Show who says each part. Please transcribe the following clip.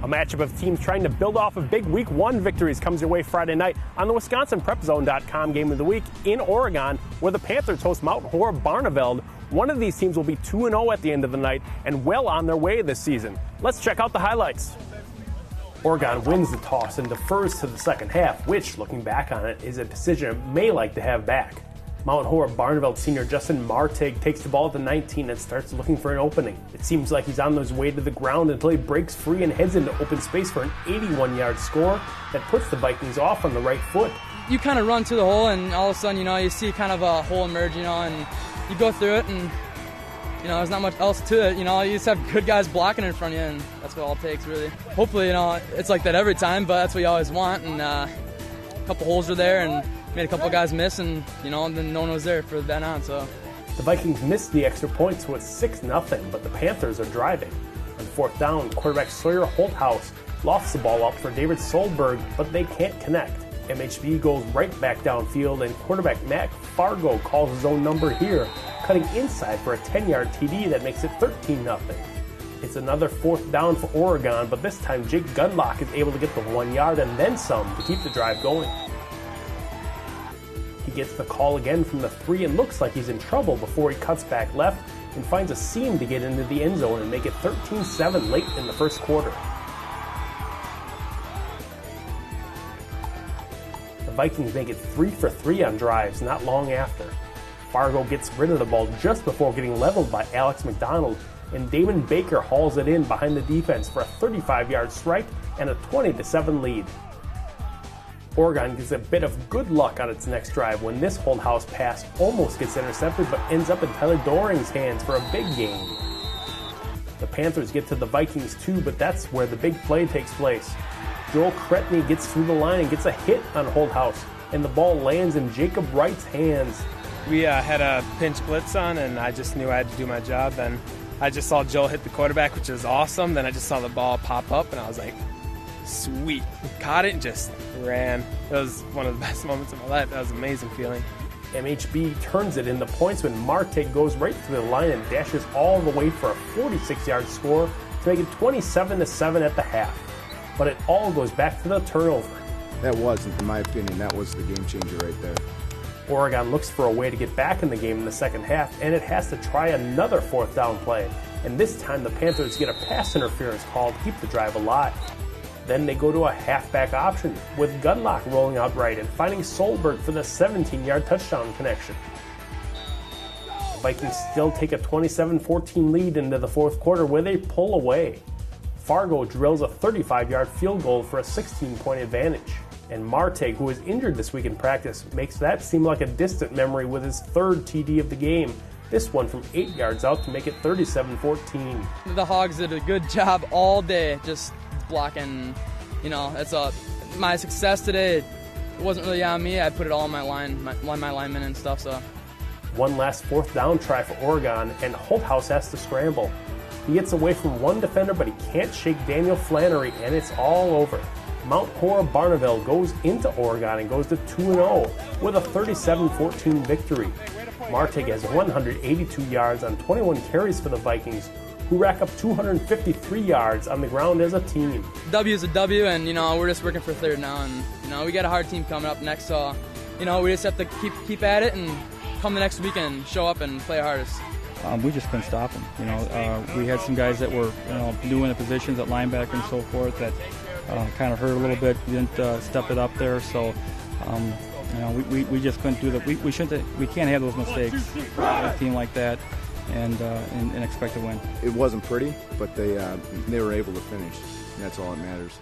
Speaker 1: A matchup of teams trying to build off of big Week 1 victories comes your way Friday night on the madison.com Game of the Week in Oregon, where the Panthers host Mount Horeb Barneveld. One of these teams will be 2-0 at the end of the night and well on their way this season. Let's check out the highlights. Oregon wins the toss and defers to the second half, which, looking back on it, is a decision it may like to have back. Mount Horeb Barneveld senior Justin Martig takes the ball at the 19 and starts looking for an opening. It seems like he's on his way to the ground until he breaks free and heads into open space for an 81-yard score that puts the Vikings off on the right foot.
Speaker 2: You kind of run to the hole, and all of a sudden, you see kind of a hole emerge, and you go through it, and there's not much else to it. You just have good guys blocking in front of you, and that's what all it takes, really. Hopefully, it's like that every time, but that's what you always want. And a couple holes are there, and made a couple guys miss, and then no one was there for then on. So
Speaker 1: the Vikings missed the extra point, so it's 6-0. But the Panthers are driving. On fourth down, quarterback Sawyer Holthouse lofts the ball up for David Solberg, but they can't connect. MHB goes right back downfield, and quarterback Matt Fargo calls his own number here, cutting inside for a 10-yard TD that makes it 13-0. It's another fourth down for Oregon, but this time Jake Gundlach is able to get the 1 yard and then some to keep the drive going. He gets the call again from the 3 and looks like he's in trouble before he cuts back left and finds a seam to get into the end zone and make it 13-7 late in the first quarter. The Vikings make it 3 for 3 on drives not long after. Fargo gets rid of the ball just before getting leveled by Alex McDonald, and Damon Baker hauls it in behind the defense for a 35-yard strike and a 20-7 lead. Oregon gets a bit of good luck on its next drive when this Holthouse pass almost gets intercepted but ends up in Tyler Doring's hands for a big gain. The Panthers get to the Vikings too, but that's where the big play takes place. Joel Cretney gets through the line and gets a hit on Holthouse, and the ball lands in Jacob Wright's hands.
Speaker 3: We had a pinch blitz on, and I just knew I had to do my job. Then I just saw Joel hit the quarterback, which is awesome. Then I just saw the ball pop up, and I was like, sweet. Caught it and just ran. It was one of the best moments of my life. That was an amazing feeling.
Speaker 1: MHB turns it into points when Martig goes right through the line and dashes all the way for a 46-yard score to make it 27-7 at the half. But it all goes back to the turnover.
Speaker 4: That was, in my opinion, that was the game changer right there.
Speaker 1: Oregon looks for a way to get back in the game in the second half, and it has to try another fourth down play. And this time the Panthers get a pass interference call to keep the drive alive. Then they go to a halfback option, with Gundlach rolling out right and finding Solberg for the 17-yard touchdown connection. The Vikings still take a 27-14 lead into the fourth quarter, where they pull away. Fargo drills a 35-yard field goal for a 16-point advantage. And Martig, who is injured this week in practice, makes that seem like a distant memory with his third TD of the game, this one from 8 yards out to make it 37-14.
Speaker 2: The Hogs did a good job all day just blocking. That's my success today. It wasn't really on me. I put it all on my linemen and stuff. So
Speaker 1: one last fourth down try for Oregon, and Holthouse has to scramble. He gets away from one defender, but he can't shake Daniel Flannery, and it's all over. Mount Horeb Barneveld goes into Oregon and goes to 2-0 with a 37-14 victory. Martig has 182 yards on 21 carries for the Vikings, who rack up 253 yards on the ground as a team.
Speaker 2: W is a W, and we're just working for third now, and we got a hard team coming up next, so we just have to keep at it and come the next week and show up and play our hardest.
Speaker 5: We just couldn't stop them. We had some guys that were new in the positions at linebacker and so forth that kind of hurt a little bit. We didn't step it up there, so we just couldn't do that. We can't have those mistakes. A team like that. And expect to win.
Speaker 4: It wasn't pretty, but they were able to finish. And that's all that matters.